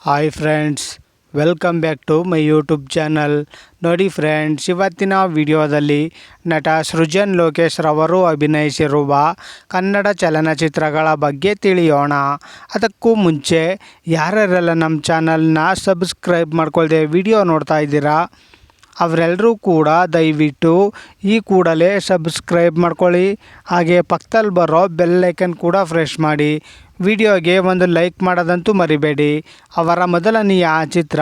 Hi friends, welcome back to my YouTube channel. ನೋಡಿ friends, ಇವತ್ತಿನ ವಿಡಿಯೋದಲ್ಲಿ ನಟ ಸೃಜನ್ ಲೋಕೇಶ್ ರವರು ಅಭಿನಯಿಸಿರುವ ಕನ್ನಡ ಚಲನಚಿತ್ರಗಳ ಬಗ್ಗೆ ತಿಳಿಯೋಣ. ಅದಕ್ಕೂ ಮುಂಚೆ ಯಾರ್ಯಾರೆಲ್ಲ ನಮ್ಮ ಚಾನಲ್ನ ಸಬ್ಸ್ಕ್ರೈಬ್ ಮಾಡ್ಕೊಳ್ದೆ ವಿಡಿಯೋ ನೋಡ್ತಾ ಇದ್ದೀರಾ ಅವರೆಲ್ಲರೂ ಕೂಡ ದಯವಿಟ್ಟು ಈ ಕೂಡಲೇ ಸಬ್ಸ್ಕ್ರೈಬ್ ಮಾಡ್ಕೊಳ್ಳಿ. ಹಾಗೆ ಪಕ್ಕದಲ್ಲಿ ಬರೋ ಬೆಲ್ ಐಕನ್ ಕೂಡ ಪ್ರೆಸ್ ಮಾಡಿ. ವಿಡಿಯೋಗೆ ಒಂದು ಲೈಕ್ ಮಾಡೋದಂತೂ ಮರಿಬೇಡಿ. ಅವರ ಮೊದಲನೆಯ ಚಿತ್ರ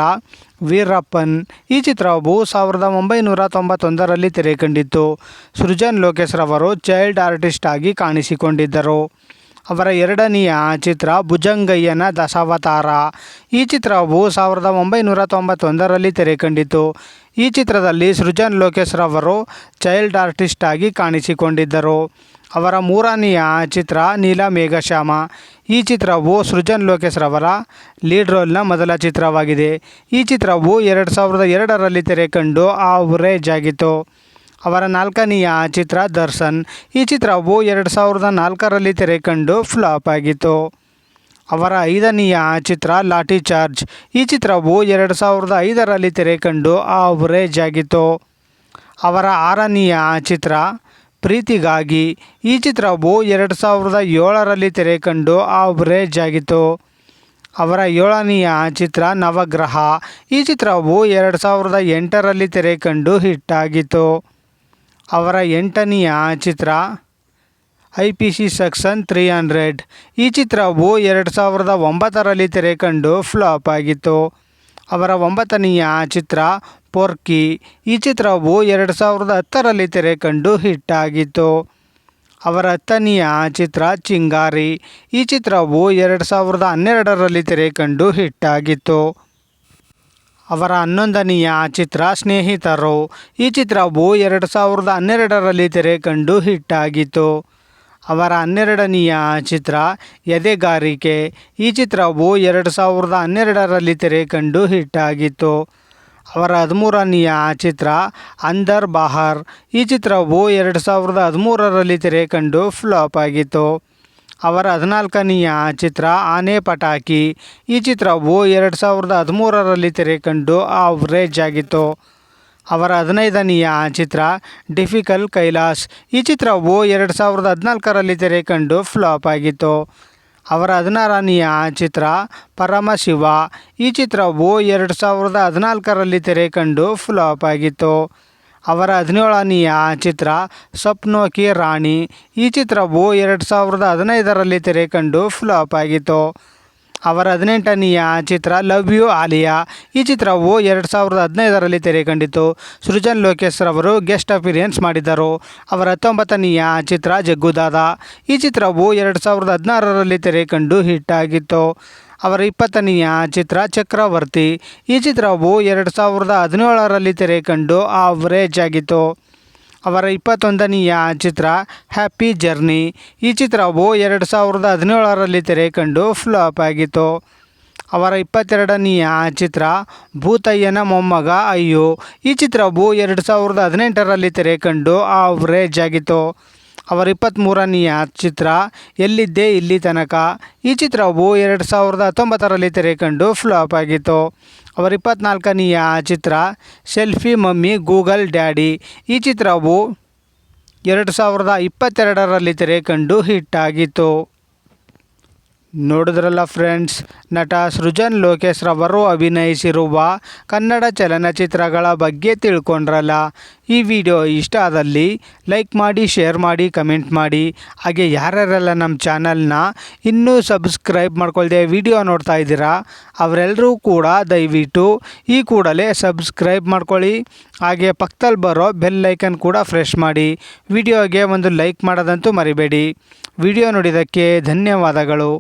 ವೀರಪ್ಪನ್. ಈ ಚಿತ್ರವು 1991ರಲ್ಲಿ ತೆರೆಕಂಡಿತ್ತು. ಸೃಜನ್ ಲೋಕೇಶ್ ರವರು ಚೈಲ್ಡ್ ಆರ್ಟಿಸ್ಟ್ ಆಗಿ ಕಾಣಿಸಿಕೊಂಡಿದ್ದರು. ಅವರ ಎರಡನೆಯ ಚಿತ್ರ ಭುಜಂಗಯ್ಯನ ದಶಾವತಾರ. ಈ ಚಿತ್ರವು 1991ರಲ್ಲಿ ತೆರೆಕಂಡಿತು. ಈ ಚಿತ್ರದಲ್ಲಿ ಸೃಜನ್ ಲೋಕೇಶ್ ರವರು ಚೈಲ್ಡ್ ಆರ್ಟಿಸ್ಟ್ ಆಗಿ ಕಾಣಿಸಿಕೊಂಡಿದ್ದರು. ಅವರ ಮೂರನೆಯ ಚಿತ್ರ ನೀಲಮೇಘಶ್ಯಾಮ. ಈ ಚಿತ್ರವು ಸೃಜನ್ ಲೋಕೇಶ್ ರವರ ಲೀಡ್ ರೋಲ್ನ ಮೊದಲ ಚಿತ್ರವಾಗಿದೆ. ಈ ಚಿತ್ರವು 2002ರಲ್ಲಿ ತೆರೆಕಂಡು ಆವರೇಜ್ ಆಗಿತ್ತು. ಅವರ ನಾಲ್ಕನೆಯ ಚಿತ್ರ ದರ್ಶನ್. ಈ ಚಿತ್ರವು 2004ರಲ್ಲಿ ತೆರೆಕಂಡು ಫ್ಲಾಪ್ ಆಗಿತ್ತು. ಅವರ ಐದನೆಯ ಚಿತ್ರ ಲಾಠಿ ಚಾರ್ಜ್. ಈ ಚಿತ್ರವು 2005ರಲ್ಲಿ ತೆರೆಕಂಡು ಆವರೇಜ್ ಆಗಿತ್ತು. ಅವರ ಆರನೆಯ ಚಿತ್ರ ಪ್ರೀತಿಗಾಗಿ. ಈ ಚಿತ್ರವು 2007ರಲ್ಲಿ ತೆರೆಕಂಡು ಆವರೇಜ್ ಆಗಿತ್ತು. ಅವರ ಏಳನೆಯ ಚಿತ್ರ ನವಗ್ರಹ. ಈ ಚಿತ್ರವು 2008ರಲ್ಲಿ ತೆರೆಕಂಡು ಹಿಟ್ ಆಗಿತ್ತು. ಅವರ ಎಂಟನೆಯ ಚಿತ್ರ IPC ಸೆಕ್ಷನ್ 300. ಈ ಚಿತ್ರವು 2009ರಲ್ಲಿ ತೆರೆಕಂಡು ಫ್ಲಾಪ್ ಆಗಿತ್ತು. ಅವರ ಒಂಬತ್ತನೆಯ ಚಿತ್ರ ಪೊರ್ಕಿ. ಈ ಚಿತ್ರವು 2010ರಲ್ಲಿ ತೆರೆಕಂಡು ಹಿಟ್ ಆಗಿತ್ತು. ಅವರ ಹತ್ತನೆಯ ಚಿತ್ರ ಚಿಂಗಾರಿ. ಈ ಚಿತ್ರವು 2012ರಲ್ಲಿ ತೆರೆಕಂಡು ಹಿಟ್ ಆಗಿತ್ತು. ಅವರ 11ನೆಯ ಚಿತ್ರ ಸ್ನೇಹಿತರು. ಈ ಚಿತ್ರವು 2012ರಲ್ಲಿ ತೆರೆಕಂಡು ಹಿಟ್ ಆಗಿತ್ತು. ಅವರ 12ನೆಯ ಚಿತ್ರ ಎದೆಗಾರಿಕೆ. ಈ ಚಿತ್ರವು 2012ರಲ್ಲಿ ತೆರೆಕಂಡು ಹಿಟ್ ಆಗಿತ್ತು. ಅವರ 13ನೆಯ ಚಿತ್ರ ಅಂದರ್ ಬಾಹರ್. ಈ ಚಿತ್ರವು 2013ರಲ್ಲಿ ತೆರೆಕಂಡು ಫ್ಲಾಪ್ ಆಗಿತ್ತು. ಅವರ 14ನೆಯ ಚಿತ್ರ ಆನೆ ಪಟಾಕಿ. ಈ ಚಿತ್ರವು 2013ರಲ್ಲಿ ತೆರೆಕಂಡು ಆವರೇಜ್ ಆಗಿತ್ತು. ಅವರ 15ನೆಯ ಚಿತ್ರ ಡಿಫಿಕಲ್ಟ್ ಕೈಲಾಸ್. ಈ ಚಿತ್ರವು 2014ರಲ್ಲಿ ತೆರೆಕಂಡು ಫ್ಲಾಪ್ ಆಗಿತ್ತು. ಅವರ 16ನೆಯ ಚಿತ್ರ ಪರಮಶಿವ. ಈ ಚಿತ್ರವು 2014ರಲ್ಲಿ ತೆರೆಕಂಡು ಫ್ಲಾಪ್ ಆಗಿತ್ತು. ಅವರ 17ನೆಯ ಚಿತ್ರ ಸಪ್ನೋ ಕಿ ರಾಣಿ. ಈ ಚಿತ್ರವು 2015ರಲ್ಲಿ ತೆರೆಕಂಡು ಫ್ಲಾಪ್ ಆಗಿತ್ತು. ಅವರ 18ನೆಯ ಚಿತ್ರ ಲವ್ ಯು ಆಲಿಯಾ. ಈ ಚಿತ್ರವು 2015ರಲ್ಲಿ ತೆರೆಕಂಡಿತು. ಸೃಜನ್ ಲೋಕೇಶ್ ರವರು ಗೆಸ್ಟ್ ಅಪಿರಿಯನ್ಸ್ ಮಾಡಿದ್ದರು. ಅವರ 19ನೆಯ ಚಿತ್ರ ಜಗ್ಗುದಾದ. ಈ ಚಿತ್ರವು 2016ರಲ್ಲಿ ತೆರೆಕಂಡು ಹಿಟ್ ಆಗಿತ್ತು. ಅವರ 20ನೆಯ ಚಿತ್ರ ಚಕ್ರವರ್ತಿ. ಈ ಚಿತ್ರವು 2017ರಲ್ಲಿ ತೆರೆಕಂಡು ಆವರೇಜ್ ಆಗಿತ್ತು. ಅವರ 21ನೆಯ ಚಿತ್ರ ಹ್ಯಾಪಿ ಜರ್ನಿ. ಈ ಚಿತ್ರವು 2017ರಲ್ಲಿ ತೆರೆಕಂಡು ಫ್ಲಾಪ್ ಆಗಿತ್ತು. ಅವರ 22ನೆಯ ಚಿತ್ರ ಭೂತಯ್ಯನ ಮೊಮ್ಮಗ ಅಯ್ಯೋ. ಈ ಚಿತ್ರವು 2018ರಲ್ಲಿ ತೆರೆಕಂಡು ಆವರೇಜ್ ಆಗಿತ್ತು. ಅವರ 23ನೆಯ ಚಿತ್ರ ಎಲ್ಲಿದ್ದೆ ಇಲ್ಲಿ ತನಕ. ಈ ಚಿತ್ರವು 2019ರಲ್ಲಿ ತೆರೆಕಂಡು ಫ್ಲಾಪ್ ಆಗಿತ್ತು. ಅವರ 24ನೆಯ ಚಿತ್ರ ಸೆಲ್ಫಿ ಮಮ್ಮಿ ಗೂಗಲ್ ಡ್ಯಾಡಿ. ಈ ಚಿತ್ರವು 2022ರಲ್ಲಿ ತೆರೆಕಂಡು ಹಿಟ್ ಆಗಿತ್ತು. ನೋಡಿದ್ರಲ್ಲ ಫ್ರೆಂಡ್ಸ್, ನಟ ಸೃಜನ್ ಲೋಕೇಶ್ ರವರು ಅಭಿನಯಿಸಿರುವ ಕನ್ನಡ ಚಲನಚಿತ್ರಗಳ ಬಗ್ಗೆ ತಿಳ್ಕೊಂಡ್ರಲ್ಲ. ಈ ವಿಡಿಯೋ ಇಷ್ಟ ಆದಲ್ಲಿ ಲೈಕ್ ಮಾಡಿ, ಶೇರ್ ಮಾಡಿ, ಕಮೆಂಟ್ ಮಾಡಿ. ಹಾಗೆ ಯಾರ್ಯಾರೆಲ್ಲ ನಮ್ಮ ಚಾನಲ್ನ ಇನ್ನೂ ಸಬ್ಸ್ಕ್ರೈಬ್ ಮಾಡ್ಕೊಳ್ದೆ ವಿಡಿಯೋ ನೋಡ್ತಾ ಇದ್ದೀರಾ ಅವರೆಲ್ಲರೂ ಕೂಡ ದಯವಿಟ್ಟು ಈ ಕೂಡಲೇ ಸಬ್ಸ್ಕ್ರೈಬ್ ಮಾಡ್ಕೊಳ್ಳಿ. ಹಾಗೆ ಪಕ್ಕದಲ್ಲಿ ಬರೋ ಬೆಲ್ ಐಕನ್ ಕೂಡ ಪ್ರೆಸ್ ಮಾಡಿ. ವಿಡಿಯೋಗೆ ಒಂದು ಲೈಕ್ ಮಾಡೋದಂತೂ ಮರಿಬೇಡಿ. ವಿಡಿಯೋ ನೋಡಿದ್ದಕ್ಕೆ ಧನ್ಯವಾದಗಳು.